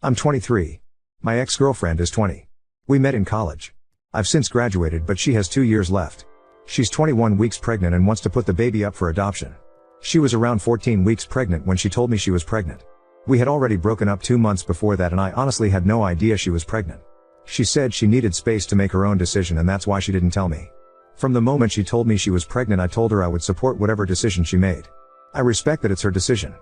I'm 23. My ex-girlfriend is 20. We met in college. I've since graduated, but she has 2 years left. She's 21 weeks pregnant and wants to put the baby up for adoption. She was around 14 weeks pregnant when she told me she was pregnant. We had already broken up 2 months before that, and I honestly had no idea she was pregnant. She said she needed space to make her own decision, and that's why she didn't tell me. From the moment she told me she was pregnant, I told her I would support whatever decision she made. I respect that it's her decision.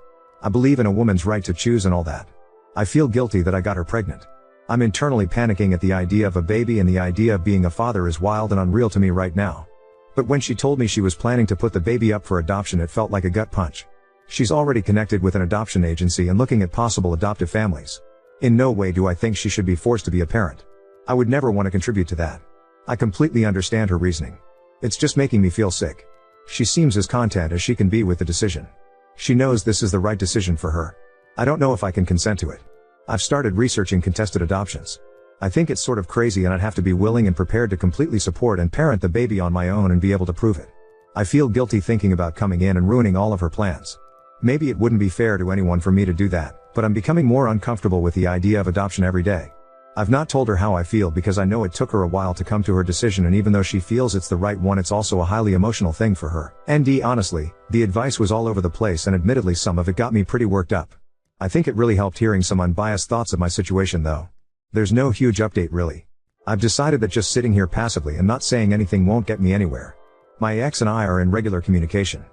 I believe in a woman's right to choose and all that. I feel guilty that I got her pregnant. I'm internally panicking at the idea of a baby, and the idea of being a father is wild and unreal to me right now. But when she told me she was planning to put the baby up for adoption, it felt like a gut punch. She's already connected with an adoption agency and looking at possible adoptive families. In no way do I think she should be forced to be a parent. I would never want to contribute to that. I completely understand her reasoning. It's just making me feel sick. She seems as content as she can be with the decision. She knows this is the right decision for her. I don't know if I can consent to it. I've started researching contested adoptions. I think it's sort of crazy, and I'd have to be willing and prepared to completely support and parent the baby on my own and be able to prove it. I feel guilty thinking about coming in and ruining all of her plans. Maybe it wouldn't be fair to anyone for me to do that, but I'm becoming more uncomfortable with the idea of adoption every day. I've not told her how I feel because I know it took her a while to come to her decision, and even though she feels it's the right one, it's also a highly emotional thing for her. And honestly, the advice was all over the place, and admittedly some of it got me pretty worked up. I think it really helped hearing some unbiased thoughts of my situation though. There's no huge update really. I've decided that just sitting here passively and not saying anything won't get me anywhere. My ex and I are in regular communication.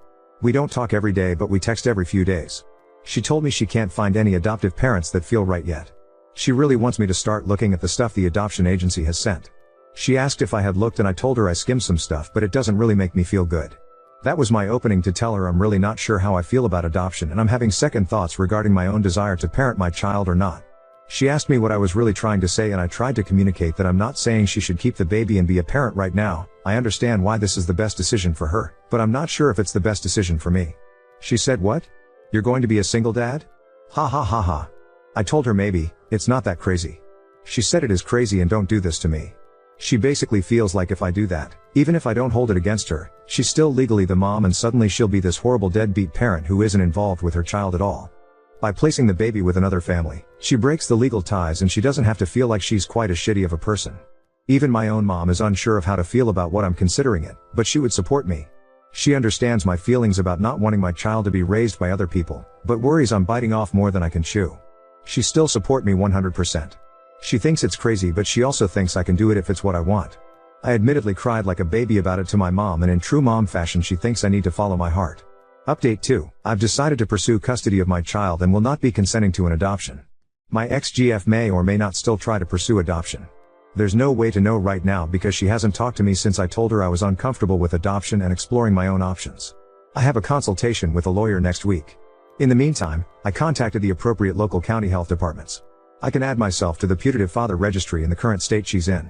We don't talk every day, but we text every few days. She told me she can't find any adoptive parents that feel right yet. She really wants me to start looking at the stuff the adoption agency has sent. She asked if I had looked, and I told her I skimmed some stuff, but it doesn't really make me feel good. That was my opening to tell her I'm really not sure how I feel about adoption, and I'm having second thoughts regarding my own desire to parent my child or not. She asked me what I was really trying to say, and I tried to communicate that I'm not saying she should keep the baby and be a parent right now. I understand why this is the best decision for her, but I'm not sure if it's the best decision for me. She said, "What? You're going to be a single dad?" Ha ha ha ha. I told her maybe, it's not that crazy. She said it is crazy and don't do this to me. She basically feels like if I do that, even if I don't hold it against her, she's still legally the mom, and suddenly she'll be this horrible deadbeat parent who isn't involved with her child at all. By placing the baby with another family, she breaks the legal ties, and she doesn't have to feel like she's quite as shitty of a person. Even my own mom is unsure of how to feel about what I'm considering it, but she would support me. She understands my feelings about not wanting my child to be raised by other people, but worries I'm biting off more than I can chew. She still support me 100%. She thinks it's crazy, but she also thinks I can do it if it's what I want. I admittedly cried like a baby about it to my mom, and in true mom fashion she thinks I need to follow my heart. Update 2. I've decided to pursue custody of my child and will not be consenting to an adoption. My ex-GF may or may not still try to pursue adoption. There's no way to know right now because she hasn't talked to me since I told her I was uncomfortable with adoption and exploring my own options. I have a consultation with a lawyer next week. In the meantime, I contacted the appropriate local county health departments. I can add myself to the putative father registry in the current state she's in.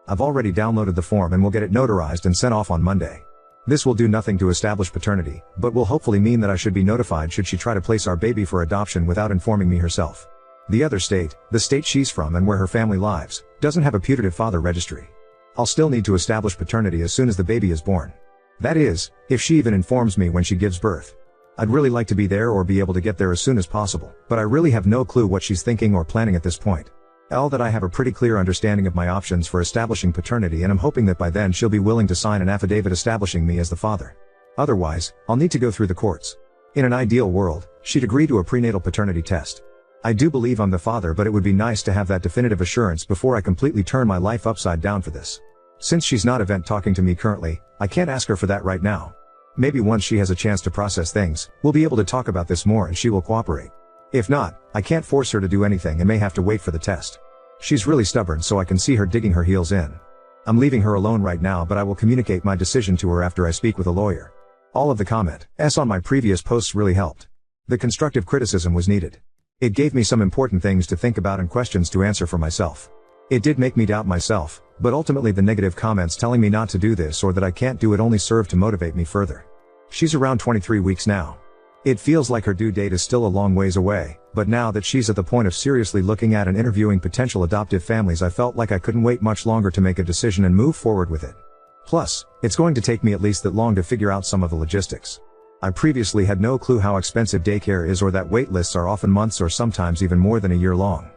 I've already downloaded the form and will get it notarized and sent off on Monday. This will do nothing to establish paternity, but will hopefully mean that I should be notified should she try to place our baby for adoption without informing me herself. The other state, the state she's from and where her family lives, doesn't have a putative father registry. I'll still need to establish paternity as soon as the baby is born. That is, if she even informs me when she gives birth. I'd really like to be there or be able to get there as soon as possible, but I really have no clue what she's thinking or planning at this point. That I have a pretty clear understanding of my options for establishing paternity, and I'm hoping that by then she'll be willing to sign an affidavit establishing me as the father. Otherwise, I'll need to go through the courts. In an ideal world, she'd agree to a prenatal paternity test. I do believe I'm the father, but it would be nice to have that definitive assurance before I completely turn my life upside down for this. Since she's not event talking to me currently, I can't ask her for that right now. Maybe once she has a chance to process things, we'll be able to talk about this more and she will cooperate. If not, I can't force her to do anything and may have to wait for the test. She's really stubborn, so I can see her digging her heels in. I'm leaving her alone right now, but I will communicate my decision to her after I speak with a lawyer. All of the comments on my previous posts really helped. The constructive criticism was needed. It gave me some important things to think about and questions to answer for myself. It did make me doubt myself, but ultimately the negative comments telling me not to do this or that I can't do it only served to motivate me further. She's around 23 weeks now. It feels like her due date is still a long ways away, but now that she's at the point of seriously looking at and interviewing potential adoptive families, I felt like I couldn't wait much longer to make a decision and move forward with it. Plus, it's going to take me at least that long to figure out some of the logistics. I previously had no clue how expensive daycare is or that wait lists are often months or sometimes even more than a year long.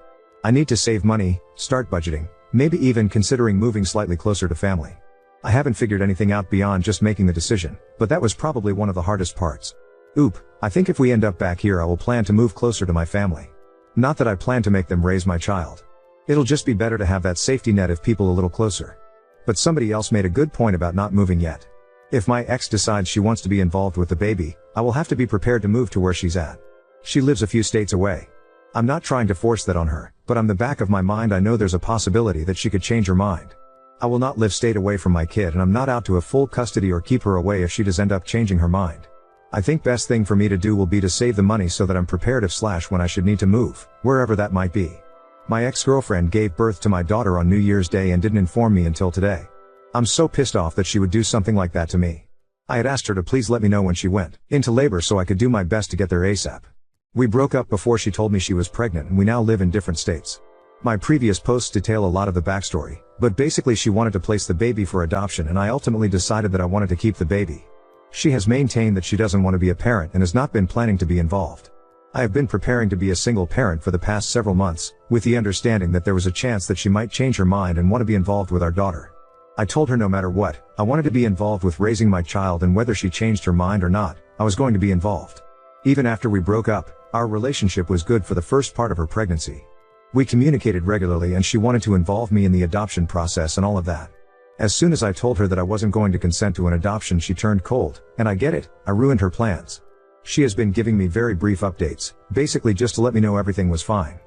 I need to save money, start budgeting, maybe even considering moving slightly closer to family. I haven't figured anything out beyond just making the decision, but that was probably one of the hardest parts. I think if we end up back here I will plan to move closer to my family. Not that I plan to make them raise my child. It'll just be better to have that safety net of people a little closer. But somebody else made a good point about not moving yet. If my ex decides she wants to be involved with the baby, I will have to be prepared to move to where she's at. She lives a few states away. I'm not trying to force that on her, but on the back of my mind I know there's a possibility that she could change her mind. I will not live state away from my kid, and I'm not out to have full custody or keep her away if she does end up changing her mind. I think best thing for me to do will be to save the money so that I'm prepared if / when I should need to move, wherever that might be. My ex-girlfriend gave birth to my daughter on New Year's Day and didn't inform me until today. I'm so pissed off that she would do something like that to me. I had asked her to please let me know when she went into labor so I could do my best to get there ASAP. We broke up before she told me she was pregnant, and we now live in different states. My previous posts detail a lot of the backstory, but basically she wanted to place the baby for adoption, and I ultimately decided that I wanted to keep the baby. She has maintained that she doesn't want to be a parent and has not been planning to be involved. I have been preparing to be a single parent for the past several months, with the understanding that there was a chance that she might change her mind and want to be involved with our daughter. I told her no matter what, I wanted to be involved with raising my child, and whether she changed her mind or not, I was going to be involved. Even after we broke up, our relationship was good for the first part of her pregnancy. We communicated regularly and she wanted to involve me in the adoption process and all of that. As soon as I told her that I wasn't going to consent to an adoption, she turned cold, and I get it, I ruined her plans. She has been giving me very brief updates, basically just to let me know everything was fine.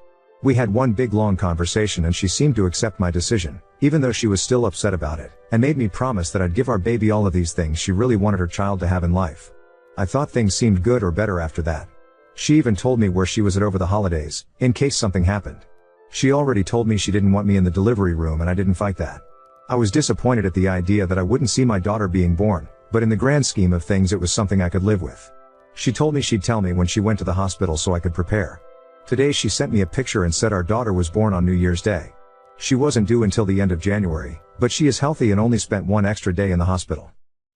We had one big long conversation and she seemed to accept my decision, even though she was still upset about it, and made me promise that I'd give our baby all of these things she really wanted her child to have in life. I thought things seemed good or better after that. She even told me where she was at over the holidays, in case something happened. She already told me she didn't want me in the delivery room, and I didn't fight that. I was disappointed at the idea that I wouldn't see my daughter being born, but in the grand scheme of things it was something I could live with. She told me she'd tell me when she went to the hospital so I could prepare. Today she sent me a picture and said our daughter was born on New Year's Day. She wasn't due until the end of January, but she is healthy and only spent one extra day in the hospital.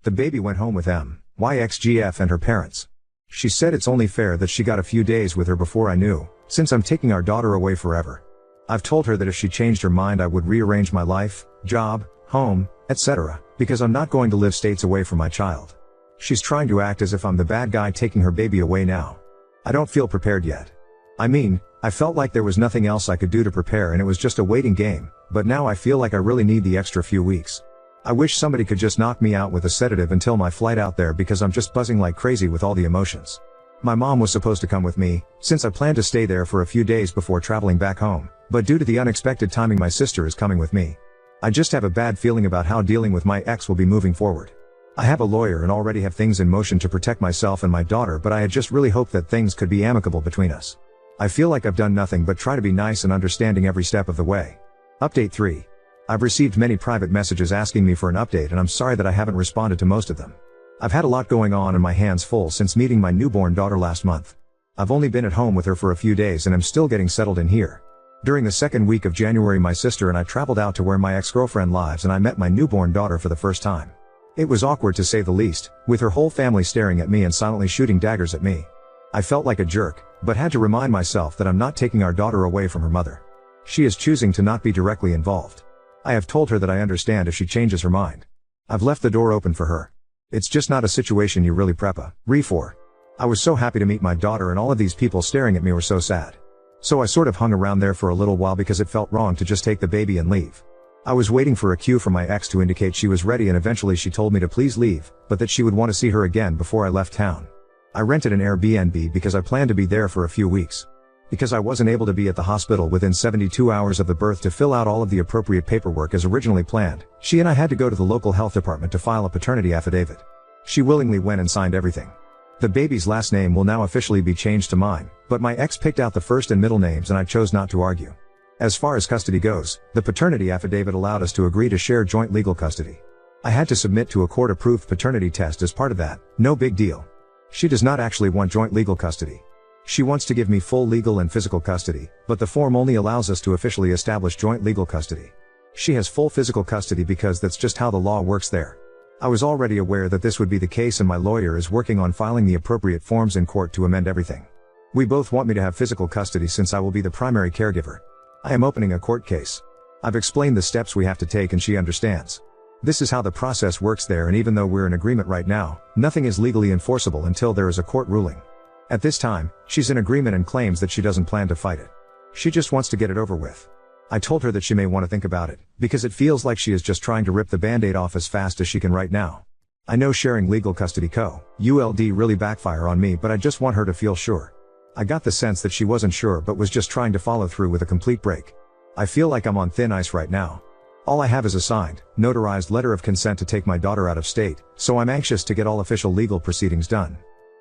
The baby went home with MYXGF and her parents. She said it's only fair that she got a few days with her before I knew, since I'm taking our daughter away forever. I've told her that if she changed her mind I would rearrange my life, job, home, etc., because I'm not going to live states away from my child. She's trying to act as if I'm the bad guy taking her baby away now. I don't feel prepared yet. I mean, I felt like there was nothing else I could do to prepare and it was just a waiting game, but now I feel like I really need the extra few weeks. I wish somebody could just knock me out with a sedative until my flight out there, because I'm just buzzing like crazy with all the emotions. My mom was supposed to come with me, since I planned to stay there for a few days before traveling back home, but due to the unexpected timing my sister is coming with me. I just have a bad feeling about how dealing with my ex will be moving forward. I have a lawyer and already have things in motion to protect myself and my daughter, but I had just really hoped that things could be amicable between us. I feel like I've done nothing but try to be nice and understanding every step of the way. Update 3. I've received many private messages asking me for an update, and I'm sorry that I haven't responded to most of them. I've had a lot going on and my hands full since meeting my newborn daughter last month. I've only been at home with her for a few days and I'm still getting settled in here. During the second week of January my sister and I traveled out to where my ex-girlfriend lives, and I met my newborn daughter for the first time. It was awkward to say the least, with her whole family staring at me and silently shooting daggers at me. I felt like a jerk, but had to remind myself that I'm not taking our daughter away from her mother. She is choosing to not be directly involved. I have told her that I understand if she changes her mind. I've left the door open for her. It's just not a situation you really prepare for. I was so happy to meet my daughter, and all of these people staring at me were so sad. So I sort of hung around there for a little while because it felt wrong to just take the baby and leave. I was waiting for a cue from my ex to indicate she was ready, and eventually she told me to please leave, but that she would want to see her again before I left town. I rented an Airbnb because I planned to be there for a few weeks. Because I wasn't able to be at the hospital within 72 hours of the birth to fill out all of the appropriate paperwork as originally planned, she and I had to go to the local health department to file a paternity affidavit. She willingly went and signed everything. The baby's last name will now officially be changed to mine, but my ex picked out the first and middle names and I chose not to argue. As far as custody goes, the paternity affidavit allowed us to agree to share joint legal custody. I had to submit to a court-approved paternity test as part of that, no big deal. She does not actually want joint legal custody. She wants to give me full legal and physical custody, but the form only allows us to officially establish joint legal custody. She has full physical custody because that's just how the law works there. I was already aware that this would be the case, and my lawyer is working on filing the appropriate forms in court to amend everything. We both want me to have physical custody since I will be the primary caregiver. I am opening a court case. I've explained the steps we have to take and she understands. This is how the process works there, and even though we're in agreement right now, nothing is legally enforceable until there is a court ruling. At this time, she's in agreement and claims that she doesn't plan to fight it. She just wants to get it over with. I told her that she may want to think about it, because it feels like she is just trying to rip the band-aid off as fast as she can right now. I know sharing legal custody co-ULD really backfire on me, but I just want her to feel sure. I got the sense that she wasn't sure but was just trying to follow through with a complete break. I feel like I'm on thin ice right now. All I have is a signed, notarized letter of consent to take my daughter out of state, so I'm anxious to get all official legal proceedings done.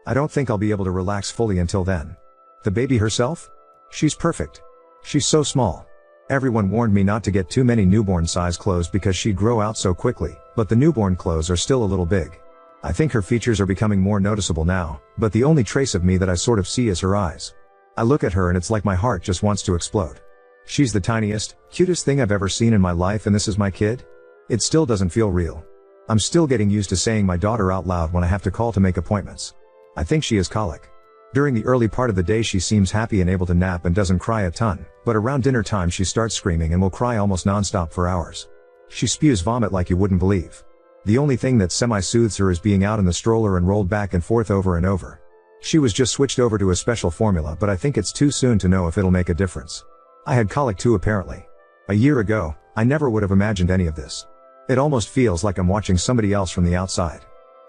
I don't think I'll be able to relax fully until then. The baby herself? She's perfect. She's so small. Everyone warned me not to get too many newborn size clothes because she'd grow out so quickly, but the newborn clothes are still a little big. I think her features are becoming more noticeable now, but the only trace of me that I sort of see is her eyes. I look at her and it's like my heart just wants to explode. She's the tiniest, cutest thing I've ever seen in my life, and this is my kid? It still doesn't feel real. I'm still getting used to saying my daughter out loud when I have to call to make appointments. I think she has colic. During the early part of the day she seems happy and able to nap and doesn't cry a ton, but around dinner time she starts screaming and will cry almost non-stop for hours. She spews vomit like you wouldn't believe. The only thing that semi-soothes her is being out in the stroller and rolled back and forth over and over. She was just switched over to a special formula, but I think it's too soon to know if it'll make a difference. I had colic too apparently. A year ago, I never would have imagined any of this. It almost feels like I'm watching somebody else from the outside.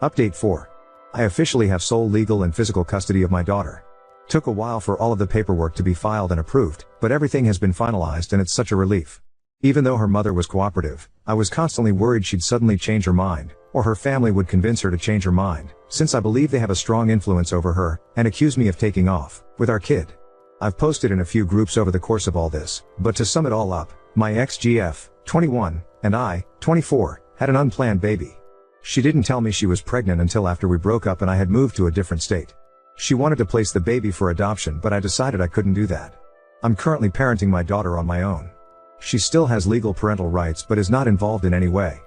Update 4. I officially have sole legal and physical custody of my daughter. Took a while for all of the paperwork to be filed and approved, but everything has been finalized and it's such a relief. Even though her mother was cooperative, I was constantly worried she'd suddenly change her mind, or her family would convince her to change her mind, since I believe they have a strong influence over her, and accuse me of taking off with our kid. I've posted in a few groups over the course of all this, but to sum it all up, my ex-GF, 21, and I, 24, had an unplanned baby. She didn't tell me she was pregnant until after we broke up and I had moved to a different state. She wanted to place the baby for adoption, but I decided I couldn't do that. I'm currently parenting my daughter on my own. She still has legal parental rights but is not involved in any way.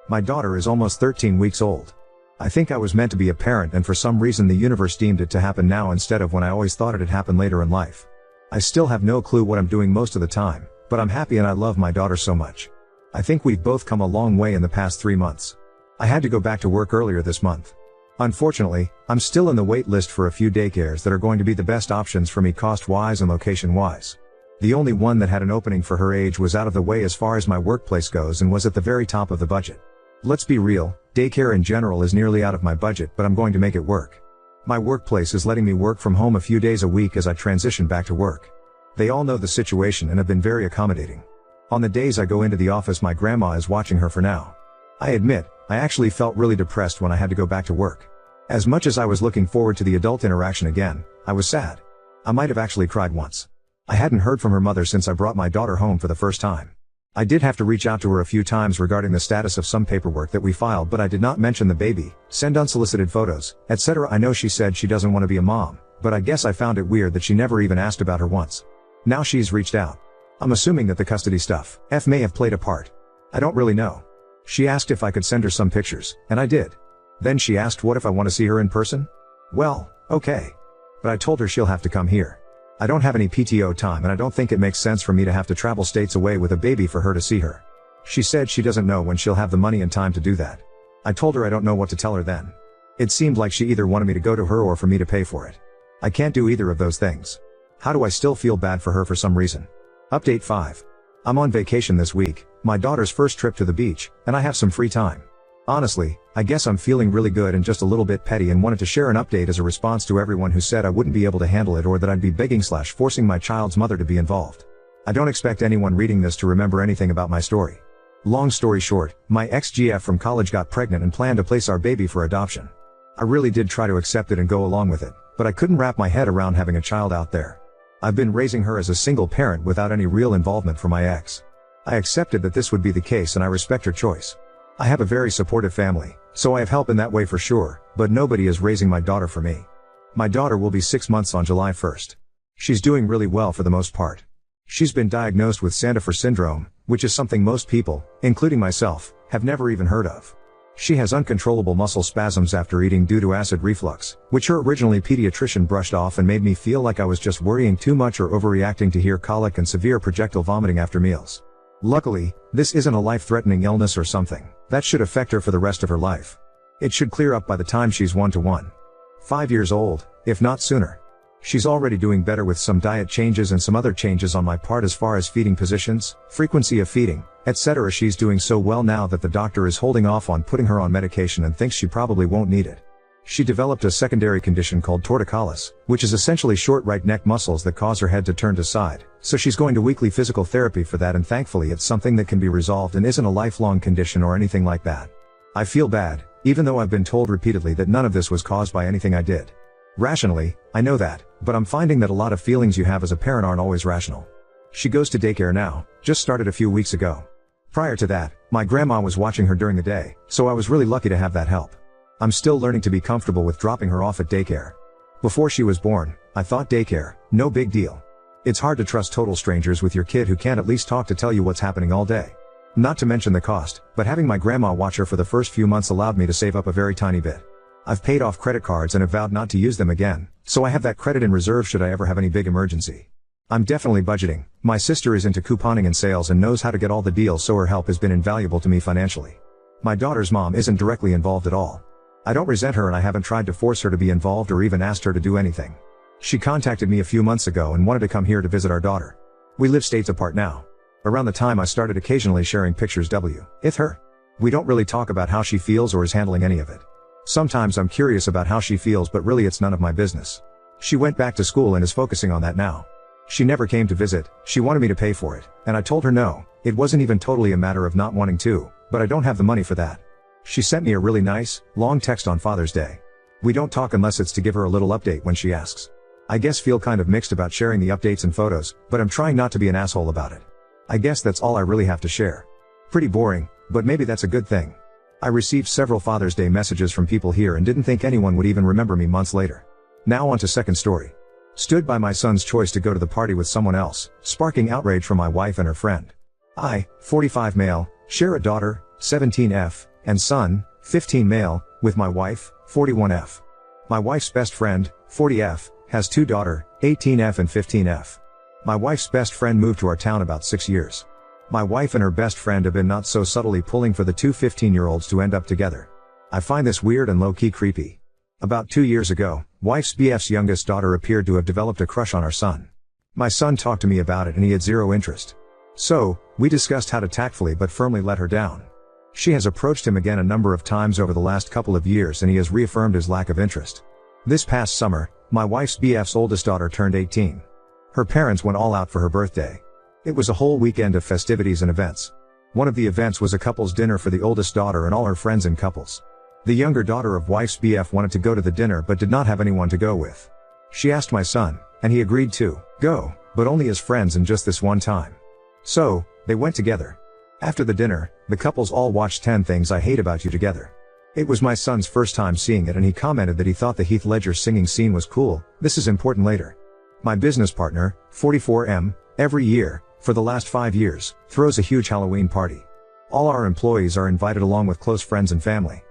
My daughter is almost 13 weeks old. I think I was meant to be a parent, and for some reason the universe deemed it to happen now instead of when I always thought it'd happen later in life. I still have no clue what I'm doing most of the time, but I'm happy and I love my daughter so much. I think we've both come a long way in the past 3 months. I had to go back to work earlier this month. Unfortunately, I'm still in the wait list for a few daycares that are going to be the best options for me cost-wise and location-wise. The only one that had an opening for her age was out of the way as far as my workplace goes and was at the very top of the budget. Let's be real, daycare in general is nearly out of my budget, but I'm going to make it work. My workplace is letting me work from home a few days a week as I transition back to work. They all know the situation and have been very accommodating. On the days I go into the office, my grandma is watching her for now. I admit, I actually felt really depressed when I had to go back to work. As much as I was looking forward to the adult interaction again, I was sad. I might have actually cried once. I hadn't heard from her mother since I brought my daughter home for the first time. I did have to reach out to her a few times regarding the status of some paperwork that we filed, but I did not mention the baby, send unsolicited photos, etc. I know she said she doesn't want to be a mom, but I guess I found it weird that she never even asked about her once. Now she's reached out. I'm assuming that the custody stuff may have played a part. I don't really know. She asked if I could send her some pictures, and I did. Then she asked what if I want to see her in person? Well, okay. But I told her she'll have to come here. I don't have any PTO time and I don't think it makes sense for me to have to travel states away with a baby for her to see her. She said she doesn't know when she'll have the money and time to do that. I told her I don't know what to tell her then. It seemed like she either wanted me to go to her or for me to pay for it. I can't do either of those things. How do I still feel bad for her for some reason? Update 5. I'm on vacation this week, my daughter's first trip to the beach, and I have some free time. Honestly, I guess I'm feeling really good and just a little bit petty and wanted to share an update as a response to everyone who said I wouldn't be able to handle it or that I'd be begging/forcing my child's mother to be involved. I don't expect anyone reading this to remember anything about my story. Long story short, my ex-GF from college got pregnant and planned to place our baby for adoption. I really did try to accept it and go along with it, but I couldn't wrap my head around having a child out there. I've been raising her as a single parent without any real involvement from my ex. I accepted that this would be the case and I respect her choice. I have a very supportive family, so I have help in that way for sure, but nobody is raising my daughter for me. My daughter will be 6 months on July 1st. She's doing really well for the most part. She's been diagnosed with Sandifer syndrome, which is something most people, including myself, have never even heard of. She has uncontrollable muscle spasms after eating due to acid reflux, which her originally pediatrician brushed off and made me feel like I was just worrying too much or overreacting to hear colic and severe projectile vomiting after meals. Luckily, this isn't a life-threatening illness or something that should affect her for the rest of her life. It should clear up by the time she's 5 years old, if not sooner. She's already doing better with some diet changes and some other changes on my part as far as feeding positions, frequency of feeding, etc. She's doing so well now that the doctor is holding off on putting her on medication and thinks she probably won't need it. She developed a secondary condition called torticollis, which is essentially short right neck muscles that cause her head to turn to side, so she's going to weekly physical therapy for that, and thankfully it's something that can be resolved and isn't a lifelong condition or anything like that. I feel bad, even though I've been told repeatedly that none of this was caused by anything I did. Rationally, I know that, but I'm finding that a lot of feelings you have as a parent aren't always rational. She goes to daycare now, just started a few weeks ago. Prior to that, my grandma was watching her during the day, so I was really lucky to have that help. I'm still learning to be comfortable with dropping her off at daycare. Before she was born, I thought daycare, no big deal. It's hard to trust total strangers with your kid who can't at least talk to tell you what's happening all day. Not to mention the cost, but having my grandma watch her for the first few months allowed me to save up a very tiny bit. I've paid off credit cards and have vowed not to use them again, so I have that credit in reserve should I ever have any big emergency. I'm definitely budgeting. My sister is into couponing and sales and knows how to get all the deals, so her help has been invaluable to me financially. My daughter's mom isn't directly involved at all. I don't resent her and I haven't tried to force her to be involved or even asked her to do anything. She contacted me a few months ago and wanted to come here to visit our daughter. We live states apart now. Around the time I started occasionally sharing pictures with her. We don't really talk about how she feels or is handling any of it. Sometimes I'm curious about how she feels, but really it's none of my business. She went back to school and is focusing on that now. She never came to visit, she wanted me to pay for it, and I told her no, it wasn't even totally a matter of not wanting to, but I don't have the money for that. She sent me a really nice, long text on Father's Day. We don't talk unless it's to give her a little update when she asks. I guess feel kind of mixed about sharing the updates and photos, but I'm trying not to be an asshole about it. I guess that's all I really have to share. Pretty boring, but maybe that's a good thing. I received several Father's Day messages from people here and didn't think anyone would even remember me months later. Now on to second story. Stood by my son's choice to go to the party with someone else, sparking outrage from my wife and her friend. I, 45 male, share a daughter, 17F, and son, 15 male, with my wife, 41F. My wife's best friend, 40F, has two daughters, 18F and 15F. My wife's best friend moved to our town about 6 years. My wife and her best friend have been not so subtly pulling for the two 15-year-olds to end up together. I find this weird and low-key creepy. About 2 years ago, wife's BF's youngest daughter appeared to have developed a crush on our son. My son talked to me about it and he had zero interest. So, we discussed how to tactfully but firmly let her down. She has approached him again a number of times over the last couple of years and he has reaffirmed his lack of interest. This past summer, my wife's BF's oldest daughter turned 18. Her parents went all out for her birthday. It was a whole weekend of festivities and events. One of the events was a couple's dinner for the oldest daughter and all her friends and couples. The younger daughter of wife's BF wanted to go to the dinner but did not have anyone to go with. She asked my son, and he agreed to go, but only as friends and just this one time. So, they went together. After the dinner, the couples all watched 10 Things I Hate About You together. It was my son's first time seeing it and he commented that he thought the Heath Ledger singing scene was cool. This is important later. My business partner, 44M, every year, for the last 5 years, throws a huge Halloween party. All our employees are invited along with close friends and family.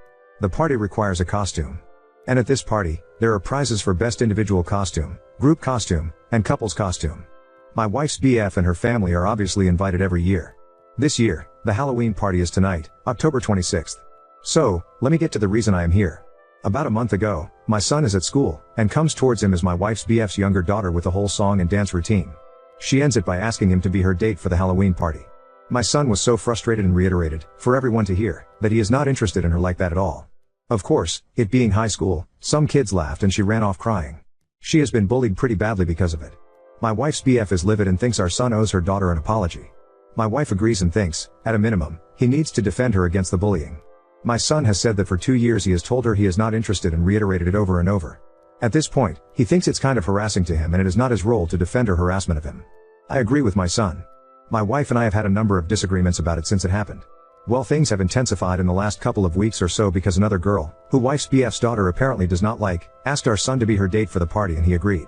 The party requires a costume. And at this party, there are prizes for best individual costume, group costume, and couples costume. My wife's BF and her family are obviously invited every year. This year, the Halloween party is tonight, October 26th. So, let me get to the reason I am here. About a month ago, my son is at school, and comes towards him as my wife's BF's younger daughter with a whole song and dance routine. She ends it by asking him to be her date for the Halloween party. My son was so frustrated and reiterated, for everyone to hear, that he is not interested in her like that at all. Of course, it being high school, some kids laughed and she ran off crying. She has been bullied pretty badly because of it. My wife's BF is livid and thinks our son owes her daughter an apology. My wife agrees and thinks, at a minimum, he needs to defend her against the bullying. My son has said that for 2 years he has told her he is not interested and reiterated it over and over. At this point, he thinks it's kind of harassing to him and it is not his role to defend her harassment of him. I agree with my son. My wife and I have had a number of disagreements about it since it happened. Well, things have intensified in the last couple of weeks or so because another girl, who wife's BF's daughter apparently does not like, asked our son to be her date for the party and he agreed.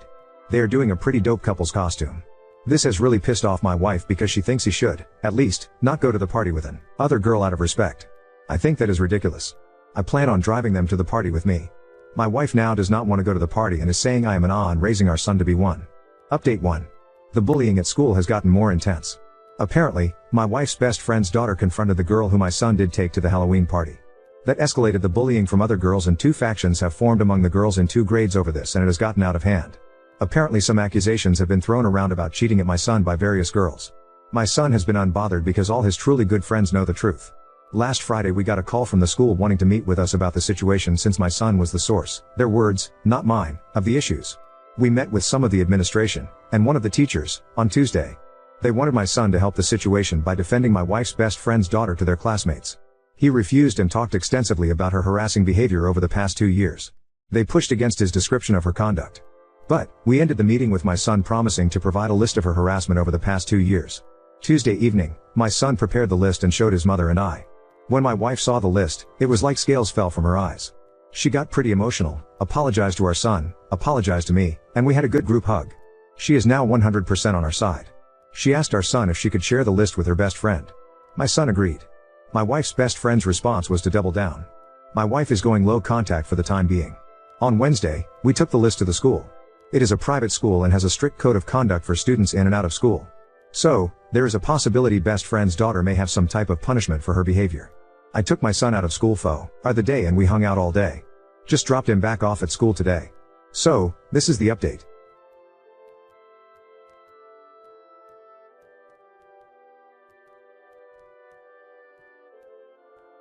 They are doing a pretty dope couple's costume. This has really pissed off my wife because she thinks he should, at least, not go to the party with an other girl out of respect. I think that is ridiculous. I plan on driving them to the party with me. My wife now does not want to go to the party and is saying I am an on raising our son to be one. Update 1. The bullying at school has gotten more intense. Apparently, my wife's best friend's daughter confronted the girl who my son did take to the Halloween party. That escalated the bullying from other girls, and 2 factions have formed among the girls in 2 grades over this, and it has gotten out of hand. Apparently some accusations have been thrown around about cheating at my son by various girls. My son has been unbothered because all his truly good friends know the truth. Last Friday we got a call from the school wanting to meet with us about the situation, since my son was the source, their words, not mine, of the issues. We met with some of the administration, and one of the teachers, on Tuesday. They wanted my son to help the situation by defending my wife's best friend's daughter to their classmates. He refused and talked extensively about her harassing behavior over the past 2 years. They pushed against his description of her conduct. But, we ended the meeting with my son promising to provide a list of her harassment over the past 2 years. Tuesday evening, my son prepared the list and showed his mother and I. When my wife saw the list, it was like scales fell from her eyes. She got pretty emotional, apologized to our son, apologized to me, and we had a good group hug. She is now 100% on our side. She asked our son if she could share the list with her best friend. My son agreed. My wife's best friend's response was to double down. My wife is going low contact for the time being. On Wednesday, we took the list to the school. It is a private school and has a strict code of conduct for students in and out of school. So, there is a possibility best friend's daughter may have some type of punishment for her behavior. I took my son out of school for the day and we hung out all day. Just dropped him back off at school today. So, this is the update.